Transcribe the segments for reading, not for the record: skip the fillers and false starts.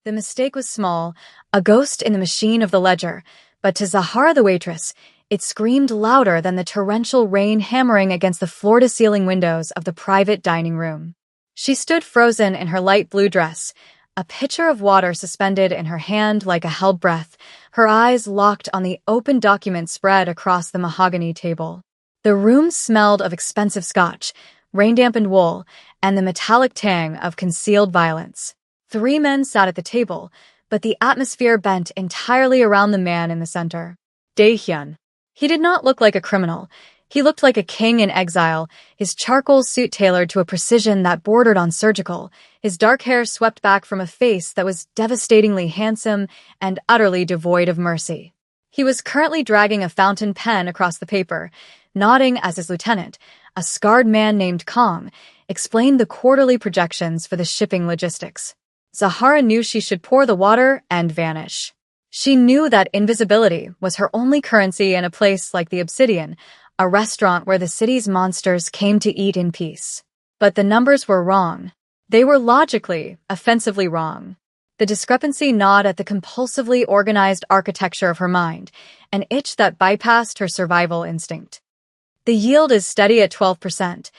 The mistake was small, a ghost in the machine of the ledger, but to Zahara the waitress, it screamed louder than the torrential rain hammering against the floor-to-ceiling windows of the private dining room. She stood frozen in her light blue dress, a pitcher of water suspended in her hand like a held breath, her eyes locked on the open document spread across the mahogany table. The room smelled of expensive scotch, rain-dampened wool, and the metallic tang of concealed violence. 3 men sat at the table, but the atmosphere bent entirely around the man in the center. Dae-hyun. He did not look like a criminal. He looked like a king in exile, his charcoal suit tailored to a precision that bordered on surgical, his dark hair swept back from a face that was devastatingly handsome and utterly devoid of mercy. He was currently dragging a fountain pen across the paper, nodding as his lieutenant, a scarred man named Kong, explained the quarterly projections for the shipping logistics. Zahara knew she should pour the water and vanish. She knew that invisibility was her only currency in a place like the Obsidian, a restaurant where the city's monsters came to eat in peace. But the numbers were wrong. They were logically, offensively wrong. The discrepancy gnawed at the compulsively organized architecture of her mind, an itch that bypassed her survival instinct. "The yield is steady at 12%,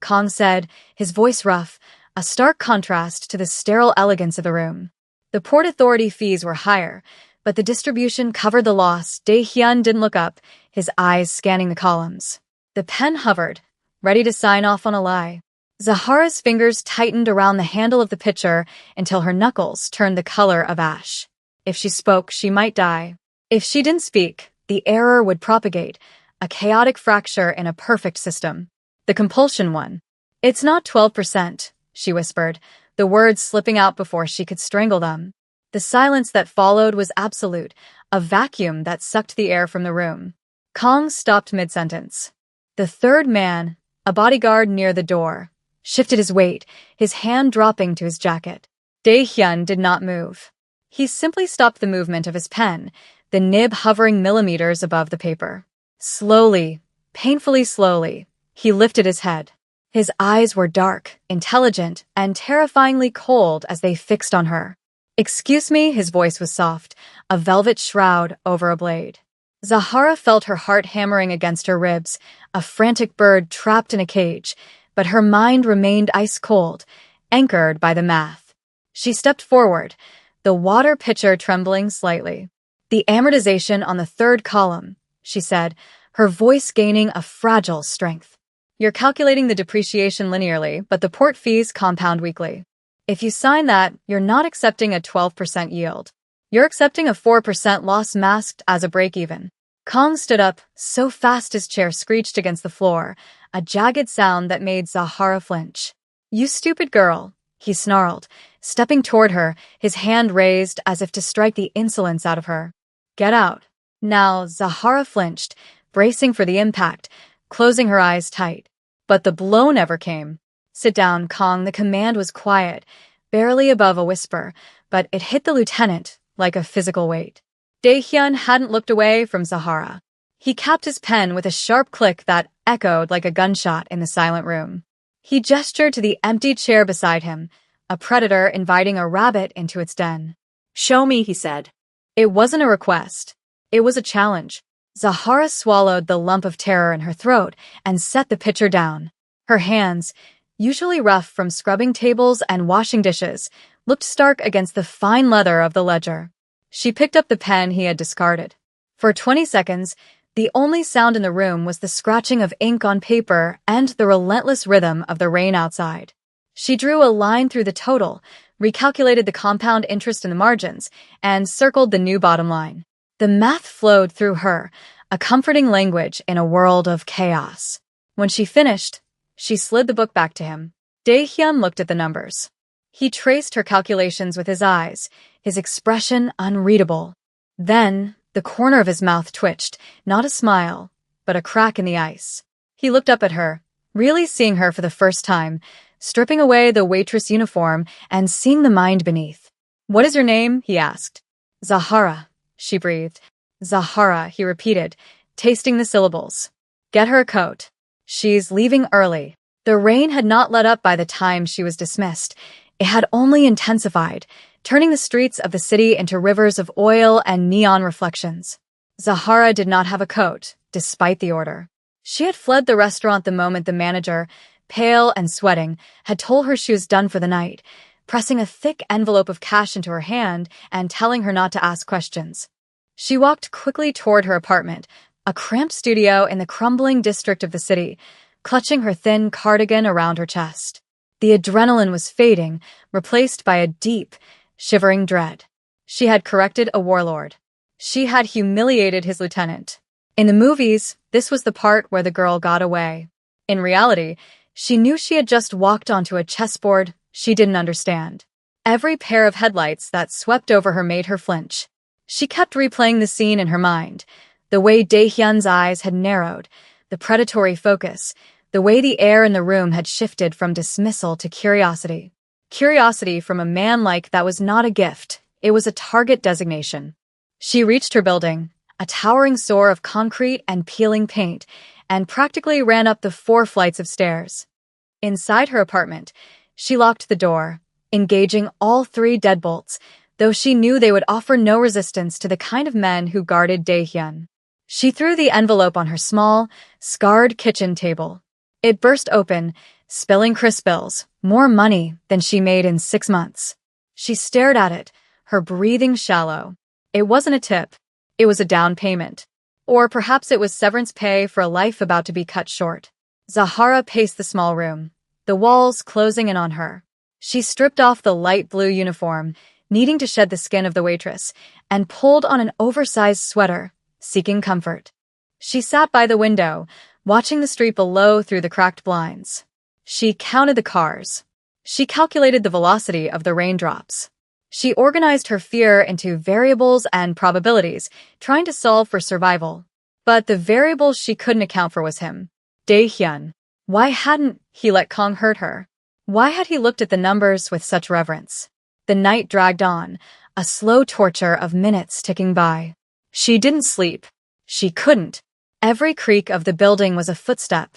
Kong said, his voice rough, a stark contrast to the sterile elegance of the room. The Port Authority fees were higher, but the distribution covered the loss. Dae-hyun didn't look up, his eyes scanning the columns. The pen hovered, ready to sign off on a lie. Zahara's fingers tightened around the handle of the pitcher until her knuckles turned the color of ash. If she spoke, she might die. If she didn't speak, the error would propagate, a chaotic fracture in a perfect system. The compulsion won. "It's not 12%, she whispered, the words slipping out before she could strangle them. The silence that followed was absolute, a vacuum that sucked the air from the room. Kong stopped mid-sentence. The third man, a bodyguard near the door, shifted his weight, his hand dropping to his jacket. Dae-hyun did not move. He simply stopped the movement of his pen, the nib hovering millimeters above the paper. Slowly, painfully slowly, he lifted his head. His eyes were dark, intelligent, and terrifyingly cold as they fixed on her. "Excuse me," his voice was soft, a velvet shroud over a blade. Zahara felt her heart hammering against her ribs, a frantic bird trapped in a cage, but her mind remained ice-cold, anchored by the math. She stepped forward, the water pitcher trembling slightly. "The amortization on the 3rd column," she said, her voice gaining a fragile strength. "You're calculating the depreciation linearly, but the port fees compound weekly. If you sign that, you're not accepting a 12% yield. You're accepting a 4% loss masked as a break-even." Kong stood up, so fast his chair screeched against the floor, a jagged sound that made Zahara flinch. "You stupid girl," he snarled, stepping toward her, his hand raised as if to strike the insolence out of her. "Get out." Now Zahara flinched, bracing for the impact, closing her eyes tight. But the blow never came. "Sit down, Kong." The command was quiet, barely above a whisper, but it hit the lieutenant like a physical weight. Dae-hyun hadn't looked away from Zahara. He capped his pen with a sharp click that echoed like a gunshot in the silent room. He gestured to the empty chair beside him, a predator inviting a rabbit into its den. "Show me," he said. It wasn't a request. It was a challenge. Zahara swallowed the lump of terror in her throat and set the pitcher down. Her hands, usually rough from scrubbing tables and washing dishes, looked stark against the fine leather of the ledger. She picked up the pen he had discarded. For 20 seconds, the only sound in the room was the scratching of ink on paper and the relentless rhythm of the rain outside. She drew a line through the total, recalculated the compound interest in the margins, and circled the new bottom line. The math flowed through her, a comforting language in a world of chaos. When she finished, she slid the book back to him. Dae-hyun looked at the numbers. He traced her calculations with his eyes, his expression unreadable. Then, the corner of his mouth twitched, not a smile, but a crack in the ice. He looked up at her, really seeing her for the first time, stripping away the waitress uniform and seeing the mind beneath. "What is your name?" he asked. "Zahara," she breathed. "Zahara," he repeated, tasting the syllables. "Get her a coat. She's leaving early." The rain had not let up by the time she was dismissed. It had only intensified, turning the streets of the city into rivers of oil and neon reflections. Zahara did not have a coat, despite the order. She had fled the restaurant the moment the manager, pale and sweating, had told her she was done for the night, pressing a thick envelope of cash into her hand and telling her not to ask questions. She walked quickly toward her apartment, a cramped studio in the crumbling district of the city, clutching her thin cardigan around her chest. The adrenaline was fading, replaced by a deep, shivering dread. She had corrected a warlord. She had humiliated his lieutenant. In the movies, this was the part where the girl got away. In reality, she knew she had just walked onto a chessboard she didn't understand. Every pair of headlights that swept over her made her flinch. She kept replaying the scene in her mind, the way Daehyun's eyes had narrowed, the predatory focus, the way the air in the room had shifted from dismissal to curiosity. Curiosity from a man like that was not a gift, it was a target designation. She reached her building, a towering soar of concrete and peeling paint, and practically ran up the 4 flights of stairs. Inside her apartment, she locked the door, engaging all 3 deadbolts, though she knew they would offer no resistance to the kind of men who guarded Daehyun. She threw the envelope on her small, scarred kitchen table. It burst open, spilling crisp bills, more money than she made in 6 months. She stared at it, her breathing shallow. It wasn't a tip. It was a down payment. Or perhaps it was severance pay for a life about to be cut short. Zahara paced the small room, the walls closing in on her. She stripped off the light blue uniform, needing to shed the skin of the waitress, and pulled on an oversized sweater, seeking comfort. She sat by the window, watching the street below through the cracked blinds. She counted the cars. She calculated the velocity of the raindrops. She organized her fear into variables and probabilities, trying to solve for survival. But the variable she couldn't account for was him. Daehyun. Why hadn't he let Kong hurt her? Why had he looked at the numbers with such reverence? The night dragged on, a slow torture of minutes ticking by. She didn't sleep. She couldn't. Every creak of the building was a footstep.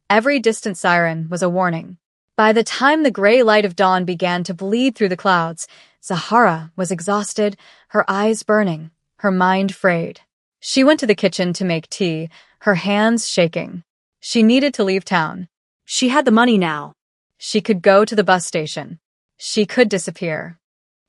Every distant siren was a warning. By the time the gray light of dawn began to bleed through the clouds, Zahara was exhausted, her eyes burning, her mind frayed. She went to the kitchen to make tea, her hands shaking. She needed to leave town. She had the money now. She could go to the bus station. She could disappear.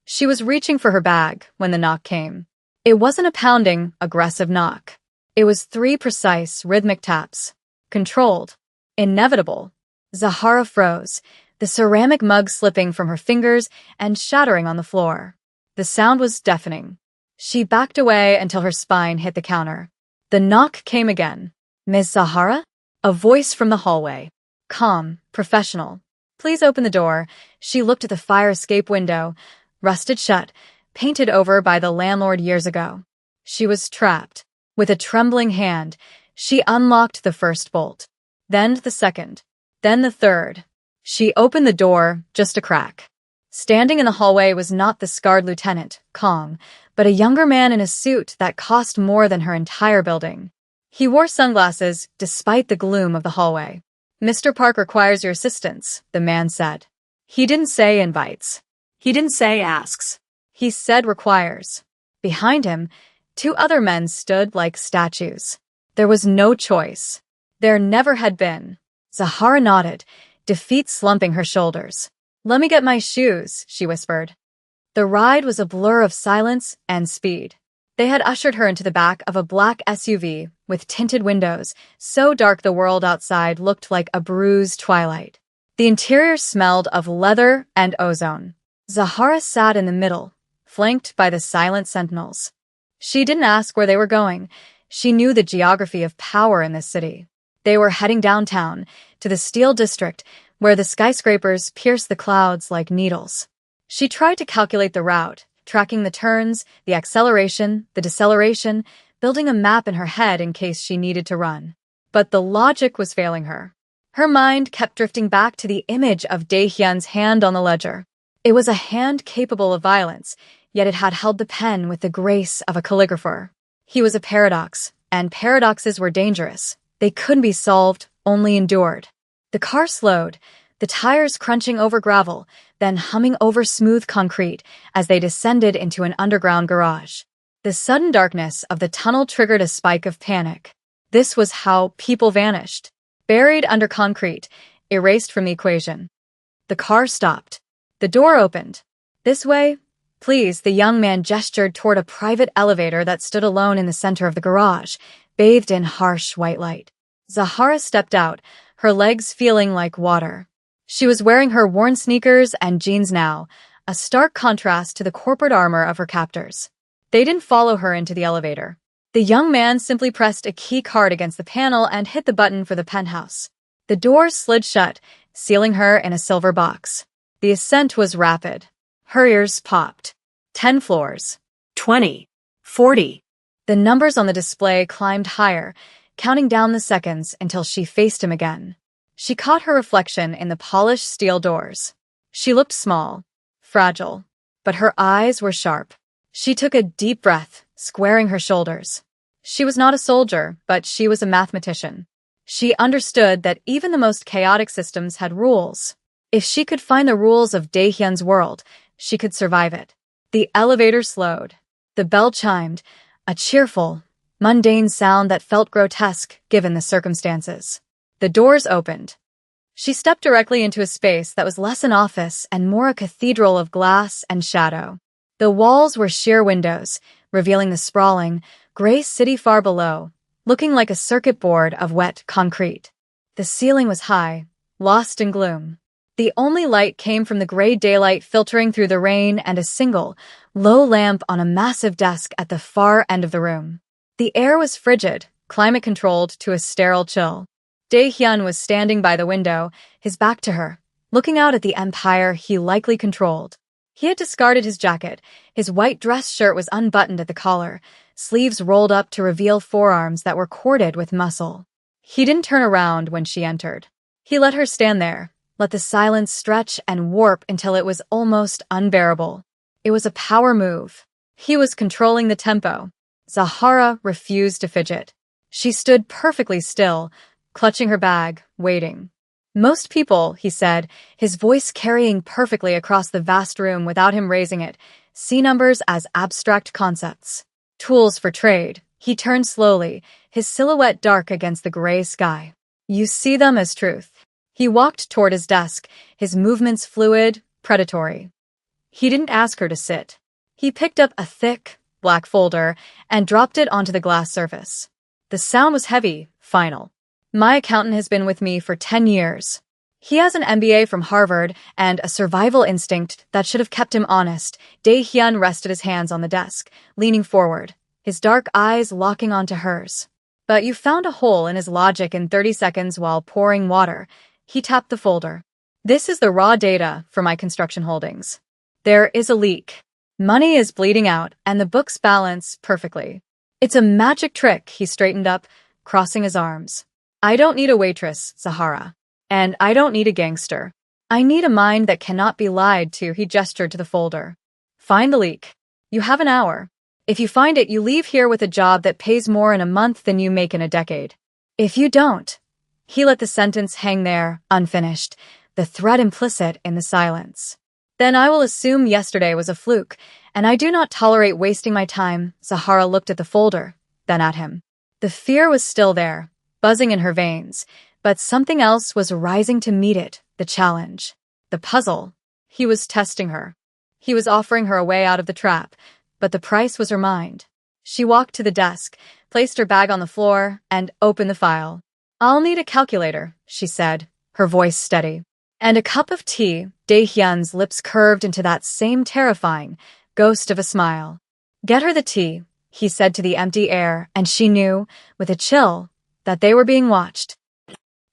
She was reaching for her bag when the knock came. It wasn't a pounding, aggressive knock. It was 3 precise, rhythmic taps. Controlled. Inevitable. Zahara froze, the ceramic mug slipping from her fingers and shattering on the floor. The sound was deafening. She backed away until her spine hit the counter. The knock came again. "Miss Zahara?" A voice from the hallway. Calm, professional. "Please open the door." She looked at the fire escape window, rusted shut, painted over by the landlord years ago. She was trapped. With a trembling hand, she unlocked the first bolt. Then the second. Then the third. She opened the door, just a crack. Standing in the hallway was not the scarred lieutenant, Kong, but a younger man in a suit that cost more than her entire building. He wore sunglasses, despite the gloom of the hallway. "Mr. Park requires your assistance," the man said. He didn't say invites. He didn't say asks. He said requires. Behind him, 2 other men stood like statues. There was no choice. There never had been. Zahara nodded, defeat slumping her shoulders. "Let me get my shoes," she whispered. The ride was a blur of silence and speed. They had ushered her into the back of a black SUV with tinted windows, so dark the world outside looked like a bruised twilight. The interior smelled of leather and ozone. Zahara sat in the middle, flanked by the silent sentinels. She didn't ask where they were going. She knew the geography of power in this city. They were heading downtown, to the Steel District, where the skyscrapers pierced the clouds like needles. She tried to calculate the route, tracking the turns, the acceleration, the deceleration, building a map in her head in case she needed to run. But the logic was failing her. Her mind kept drifting back to the image of Daehyun's hand on the ledger. It was a hand capable of violence, yet it had held the pen with the grace of a calligrapher. He was a paradox, and paradoxes were dangerous. They couldn't be solved, only endured. The car slowed, the tires crunching over gravel, then humming over smooth concrete as they descended into an underground garage. The sudden darkness of the tunnel triggered a spike of panic. This was how people vanished. Buried under concrete, erased from the equation. The car stopped. The door opened. "This way, please." The young man gestured toward a private elevator that stood alone in the center of the garage, bathed in harsh white light. Zahara stepped out, her legs feeling like water. She was wearing her worn sneakers and jeans now, a stark contrast to the corporate armor of her captors. They didn't follow her into the elevator. The young man simply pressed a key card against the panel and hit the button for the penthouse. The doors slid shut, sealing her in a silver box. The ascent was rapid. Her ears popped. 10 floors. 20. 40. The numbers on the display climbed higher, counting down the seconds until she faced him again. She caught her reflection in the polished steel doors. She looked small, fragile, but her eyes were sharp. She took a deep breath, squaring her shoulders. She was not a soldier, but she was a mathematician. She understood that even the most chaotic systems had rules. If she could find the rules of Daehyun's world, she could survive it. The elevator slowed. The bell chimed, a cheerful, mundane sound that felt grotesque given the circumstances. The doors opened. She stepped directly into a space that was less an office and more a cathedral of glass and shadow. The walls were sheer windows, revealing the sprawling, gray city far below, looking like a circuit board of wet concrete. The ceiling was high, lost in gloom. The only light came from the gray daylight filtering through the rain and a single, low lamp on a massive desk at the far end of the room. The air was frigid, climate-controlled to a sterile chill. Daehyun was standing by the window, his back to her, looking out at the empire he likely controlled. He had discarded his jacket. His white dress shirt was unbuttoned at the collar, sleeves rolled up to reveal forearms that were corded with muscle. He didn't turn around when she entered. He let her stand there, let the silence stretch and warp until it was almost unbearable. It was a power move. He was controlling the tempo. Zahara refused to fidget. She stood perfectly still, clutching her bag, waiting. "Most people," he said, his voice carrying perfectly across the vast room without him raising it, "see numbers as abstract concepts. Tools for trade." He turned slowly, his silhouette dark against the gray sky. "You see them as truth." He walked toward his desk, his movements fluid, predatory. He didn't ask her to sit. He picked up a thick, black folder and dropped it onto the glass surface. The sound was heavy, final. "My accountant has been with me for 10 years. He has an MBA from Harvard and a survival instinct that should have kept him honest." Daehyun rested his hands on the desk, leaning forward, his dark eyes locking onto hers. "But you found a hole in his logic in 30 seconds while pouring water." He tapped the folder. "This is the raw data for my construction holdings. There is a leak. Money is bleeding out, and the books balance perfectly. It's a magic trick." He straightened up, crossing his arms. "I don't need a waitress, Zahara. And I don't need a gangster. I need a mind that cannot be lied to." He gestured to the folder. "Find the leak. You have an hour. If you find it, you leave here with a job that pays more in a month than you make in a decade. If you don't..." He let the sentence hang there, unfinished, the threat implicit in the silence. "Then I will assume yesterday was a fluke, and I do not tolerate wasting my time." Zahara looked at the folder, then at him. The fear was still there, buzzing in her veins, but something else was rising to meet it, the challenge, the puzzle. He was testing her. He was offering her a way out of the trap, but the price was her mind. She walked to the desk, placed her bag on the floor, and opened the file. "I'll need a calculator," she said, her voice steady. "And a cup of tea." Daehyun's lips curved into that same terrifying ghost of a smile. "Get her the tea," he said to the empty air, and she knew, with a chill, that they were being watched.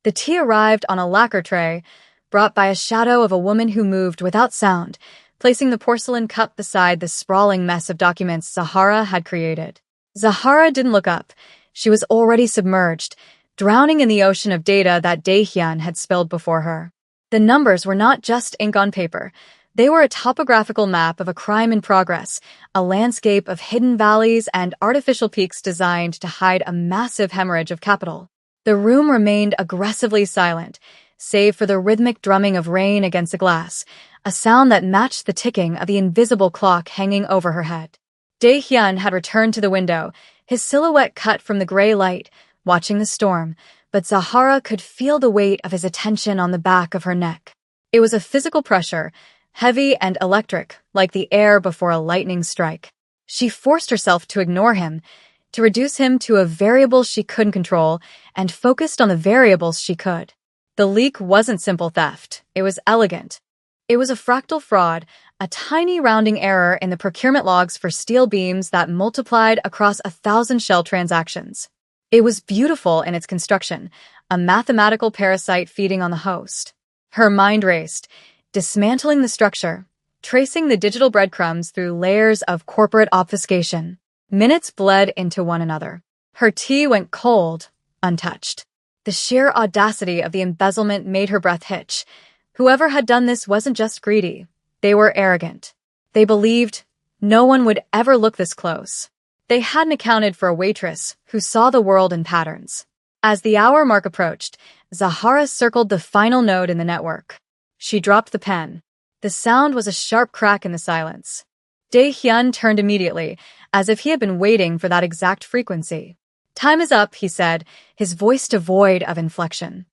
The tea arrived on a lacquer tray, brought by a shadow of a woman who moved without sound, placing the porcelain cup beside the sprawling mess of documents Zahara had created. Zahara didn't look up. She was already submerged, drowning in the ocean of data that Daehyun had spilled before her. The numbers were not just ink on paper. They were a topographical map of a crime in progress, a landscape of hidden valleys and artificial peaks designed to hide a massive hemorrhage of capital. The room remained aggressively silent, save for the rhythmic drumming of rain against the glass, a sound that matched the ticking of the invisible clock hanging over her head. Dae-hyun had returned to the window, his silhouette cut from the gray light, watching the storm, but Zahara could feel the weight of his attention on the back of her neck. It was a physical pressure, heavy and electric, like the air before a lightning strike. She forced herself to ignore him, to reduce him to a variable she couldn't control, and focused on the variables she could. The leak wasn't simple theft, it was elegant. It was a fractal fraud, a tiny rounding error in the procurement logs for steel beams that multiplied across 1,000 shell transactions. It was beautiful in its construction, a mathematical parasite feeding on the host. Her mind raced, dismantling the structure, tracing the digital breadcrumbs through layers of corporate obfuscation. Minutes bled into one another. Her tea went cold, untouched. The sheer audacity of the embezzlement made her breath hitch. Whoever had done this wasn't just greedy. They were arrogant. They believed no one would ever look this close. They hadn't accounted for a waitress who saw the world in patterns. As the hour mark approached, Zahara circled the final node in the network. She dropped the pen. The sound was a sharp crack in the silence. Dae-hyun turned immediately, as if he had been waiting for that exact frequency. "Time is up," he said, his voice devoid of inflection.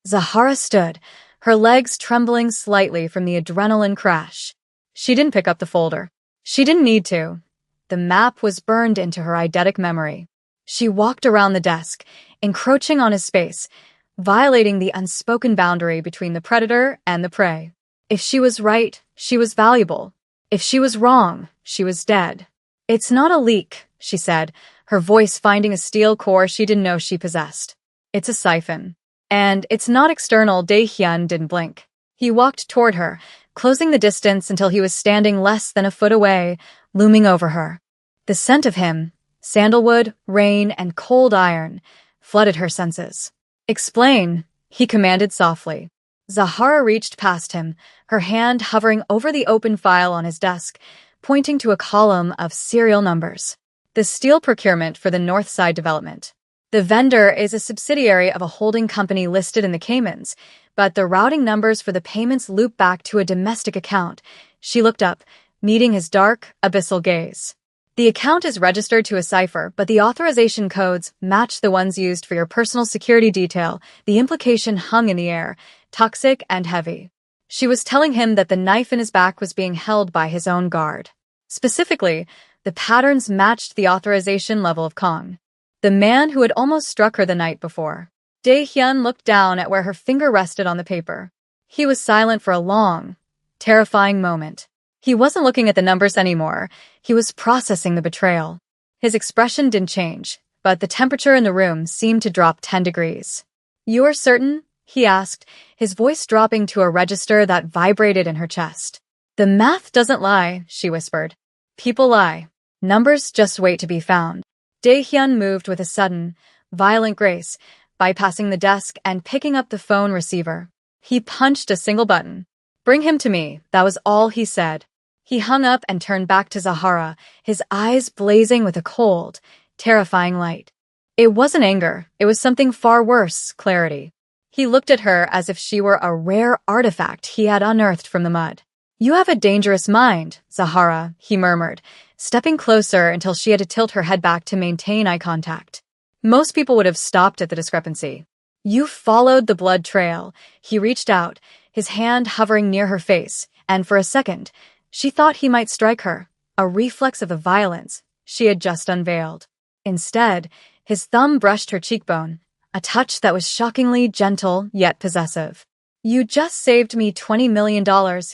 Zahara stood, her legs trembling slightly from the adrenaline crash. She didn't pick up the folder. She didn't need to. The map was burned into her eidetic memory. She walked around the desk, encroaching on his space, violating the unspoken boundary between the predator and the prey. If she was right, she was valuable. If she was wrong, she was dead. "It's not a leak," she said, her voice finding a steel core she didn't know she possessed. "It's a siphon. And it's not external." Dae-hyun didn't blink. He walked toward her, closing the distance until he was standing less than a foot away, looming over her. The scent of him, sandalwood, rain, and cold iron, flooded her senses. "Explain," he commanded softly. Zahara reached past him, her hand hovering over the open file on his desk, pointing to a column of serial numbers. "The steel procurement for the North Side development. The vendor is a subsidiary of a holding company listed in the Caymans, but the routing numbers for the payments loop back to a domestic account." She looked up, meeting his dark, abyssal gaze. "The account is registered to a cipher, but the authorization codes match the ones used for your personal security detail." The implication hung in the air, toxic and heavy. She was telling him that the knife in his back was being held by his own guard. Specifically, the patterns matched the authorization level of Kong, the man who had almost struck her the night before. Dae-hyun looked down at where her finger rested on the paper. He was silent for a long, terrifying moment. He wasn't looking at the numbers anymore. He was processing the betrayal. His expression didn't change, but the temperature in the room seemed to drop 10 degrees. "You are certain?" he asked, his voice dropping to a register that vibrated in her chest. "The math doesn't lie," she whispered. "People lie. Numbers just wait to be found." Dae-hyun moved with a sudden, violent grace, bypassing the desk and picking up the phone receiver. He punched a single button. "Bring him to me," that was all he said. He hung up and turned back to Zahara, his eyes blazing with a cold, terrifying light. It wasn't anger, it was something far worse, clarity. He looked at her as if she were a rare artifact he had unearthed from the mud. "You have a dangerous mind, Zahara," he murmured, stepping closer until she had to tilt her head back to maintain eye contact. Most people would have stopped at the discrepancy. "You followed the blood trail." He reached out, his hand hovering near her face, and for a second, she thought he might strike her, a reflex of the violence she had just unveiled. Instead, his thumb brushed her cheekbone, a touch that was shockingly gentle yet possessive. "You just saved me $20 million,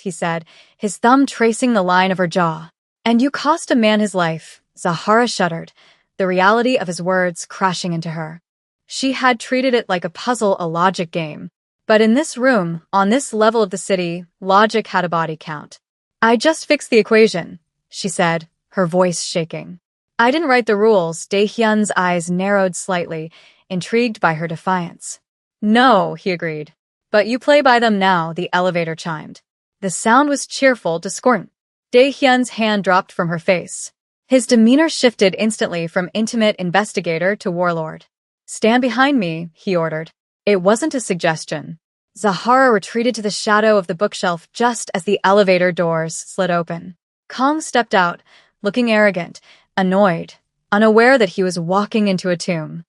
he said, his thumb tracing the line of her jaw. "And you cost a man his life." Zahara shuddered, the reality of his words crashing into her. She had treated it like a puzzle, a logic game. But in this room, on this level of the city, logic had a body count. "I just fixed the equation," she said, her voice shaking. "I didn't write the rules." Dae-hyun's eyes narrowed slightly, intrigued by her defiance. "No," he agreed. "But you play by them now." The elevator chimed. The sound was cheerful, discordant. Dae-hyun's hand dropped from her face. His demeanor shifted instantly from intimate investigator to warlord. "Stand behind me," he ordered. It wasn't a suggestion. Zahara retreated to the shadow of the bookshelf just as the elevator doors slid open. Kong stepped out, looking arrogant, annoyed, unaware that he was walking into a tomb.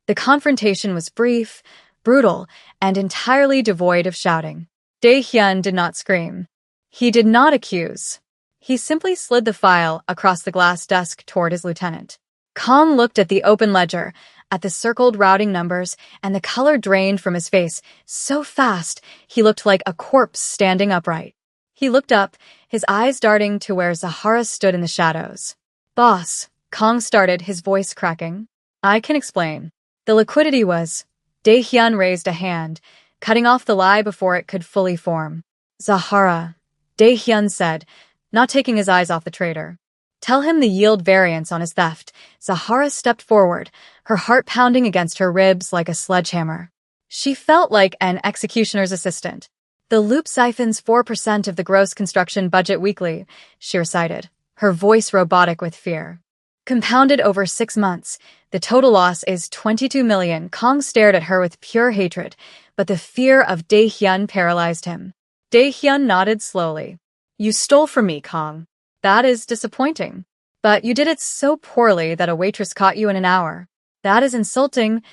The confrontation was brief, brutal, and entirely devoid of shouting. Dae-hyun did not scream. He did not accuse. He simply slid the file across the glass desk toward his lieutenant. Kong looked at the open ledger, at the circled routing numbers, and the color drained from his face so fast he looked like a corpse standing upright. He looked up, his eyes darting to where Zahara stood in the shadows. "Boss," Kong started, his voice cracking. "I can explain." The liquidity was. Dae-hyun raised a hand, cutting off the lie before it could fully form. "Zahara," Dae-hyun said, not taking his eyes off the traitor. "Tell him the yield variance on his theft." Zahara stepped forward, her heart pounding against her ribs like a sledgehammer. She felt like an executioner's assistant. "The loop siphons 4% of the gross construction budget weekly," she recited, her voice robotic with fear. "Compounded over 6 months, the total loss is 22 million. Kong stared at her with pure hatred, but the fear of Dae-hyun paralyzed him. Dae-hyun nodded slowly. "You stole from me, Kong. That is disappointing. But you did it so poorly that a waitress caught you in an hour. That is insulting."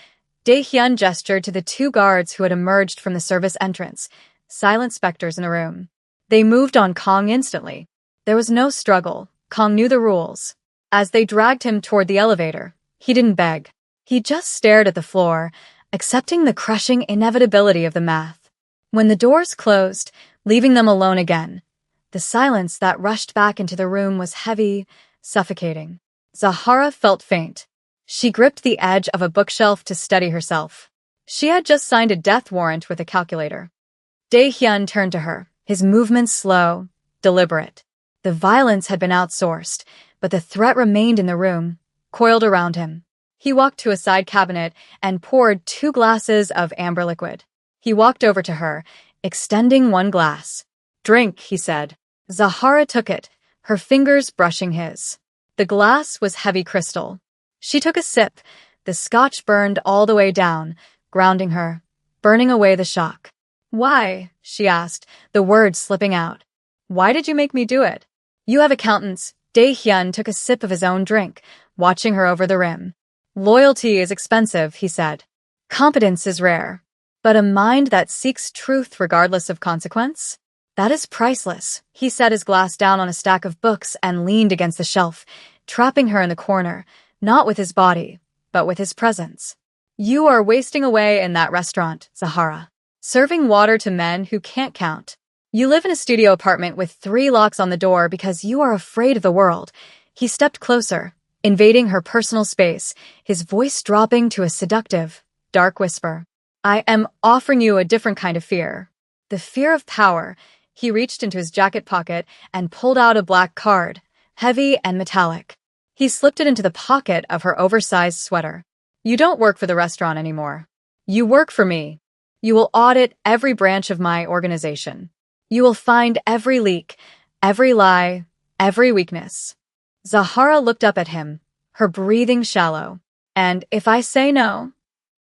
Dae-hyun gestured to the 2 guards who had emerged from the service entrance, silent specters in a room. They moved on Kong instantly. There was no struggle. Kong knew the rules. As they dragged him toward the elevator, he didn't beg. He just stared at the floor, accepting the crushing inevitability of the math. When the doors closed, leaving them alone again, the silence that rushed back into the room was heavy, suffocating. Zahara felt faint. She gripped the edge of a bookshelf to steady herself. She had just signed a death warrant with a calculator. Dae-hyun turned to her, his movements slow, deliberate. The violence had been outsourced, but the threat remained in the room, coiled around him. He walked to a side cabinet and poured 2 glasses of amber liquid. He walked over to her, extending 1 glass. "Drink," he said. Zahara took it, her fingers brushing his. The glass was heavy crystal. She took a sip. The scotch burned all the way down, grounding her, burning away the shock. "Why?" she asked, the words slipping out. "Why did you make me do it?" "You have accountants." Dae-hyun took a sip of his own drink, watching her over the rim. "Loyalty is expensive," he said. "Competence is rare. But a mind that seeks truth regardless of consequence? That is priceless." He set his glass down on a stack of books and leaned against the shelf, trapping her in the corner, not with his body, but with his presence. "You are wasting away in that restaurant, Zahara. Serving water to men who can't count. You live in a studio apartment with 3 locks on the door because you are afraid of the world." He stepped closer, invading her personal space, his voice dropping to a seductive, dark whisper. "I am offering you a different kind of fear. The fear of power." He reached into his jacket pocket and pulled out a black card, heavy and metallic. He slipped it into the pocket of her oversized sweater. "You don't work for the restaurant anymore. You work for me. You will audit every branch of my organization. You will find every leak, every lie, every weakness." Zahara looked up at him, her breathing shallow. "And if I say no?"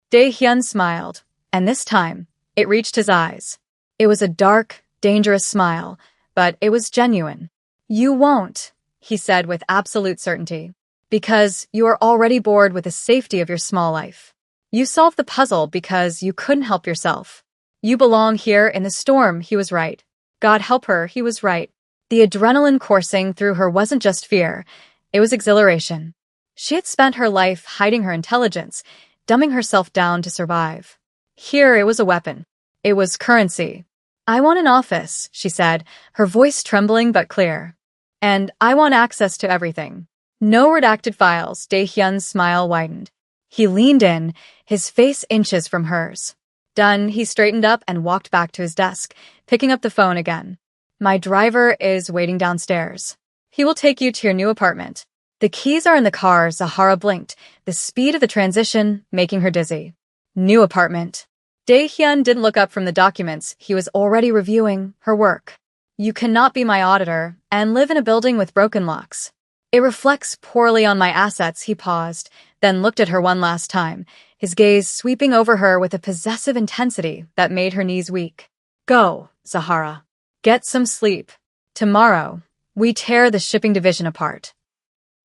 Dae-hyun smiled, and this time, it reached his eyes. It was a dark, dangerous smile, but it was genuine. "You won't," he said with absolute certainty, "because you are already bored with the safety of your small life. You solved the puzzle because you couldn't help yourself. You belong here in the storm." He was right. God help her, he was right. The adrenaline coursing through her wasn't just fear, it was exhilaration. She had spent her life hiding her intelligence, dumbing herself down to survive. Here it was a weapon. It was currency. "I want an office," she said, her voice trembling but clear. "And I want access to everything. No redacted files." Dae-hyun's smile widened. He leaned in, his face inches from hers. Done, he straightened up and walked back to his desk, picking up the phone again. "My driver is waiting downstairs. He will take you to your new apartment." "The keys are in the car." Zahara blinked, the speed of the transition making her dizzy. New apartment. Dae-hyun didn't look up from the documents he was already reviewing, her work. "You cannot be my auditor and live in a building with broken locks. It reflects poorly on my assets, he paused, then looked at her one last time, his gaze sweeping over her with a possessive intensity that made her knees weak. Go, Zahara. Get some sleep. Tomorrow, we tear the shipping division apart.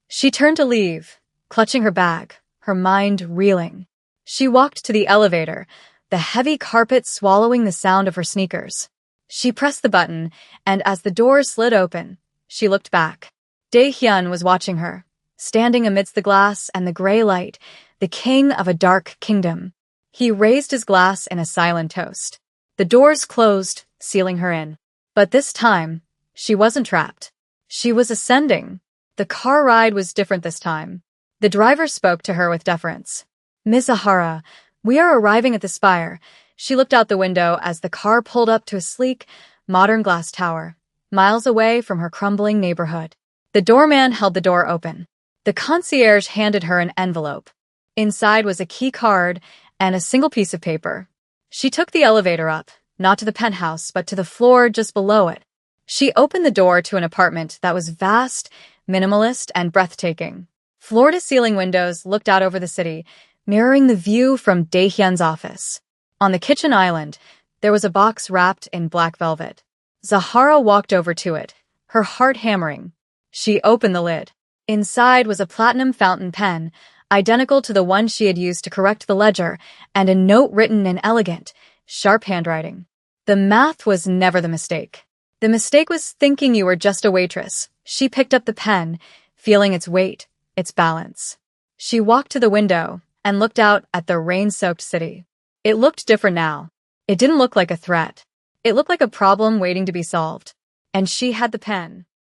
She turned to leave, clutching her bag, her mind reeling. She walked to the elevator, the heavy carpet swallowing the sound of her sneakers. She pressed the button, and as the door slid open, she looked back. Dae-hyun was watching her, standing amidst the glass and the gray light, the king of a dark kingdom. He raised his glass in a silent toast. The doors closed, sealing her in. But this time, she wasn't trapped. She was ascending. The car ride was different this time. The driver spoke to her with deference. Ms. Zahara, we are arriving at the spire. She looked out the window as the car pulled up to a sleek, modern glass tower, miles away from her crumbling neighborhood. The doorman held the door open. The concierge handed her an envelope. Inside was a key card and a single piece of paper. She took the elevator up, not to the penthouse, but to the floor just below it. She opened the door to an apartment that was vast, minimalist, and breathtaking. Floor-to-ceiling windows looked out over the city, mirroring the view from Dae-hyun's office. On the kitchen island, there was a box wrapped in black velvet. Zahara walked over to it, her heart hammering. She opened the lid. Inside was a platinum fountain pen, identical to the one she had used to correct the ledger, and a note written in elegant, sharp handwriting. The math was never the mistake. The mistake was thinking you were just a waitress. She picked up the pen, feeling its weight, its balance. She walked to the window and looked out at the rain-soaked city. It looked different now. It didn't look like a threat. It looked like a problem waiting to be solved. And she had the pen.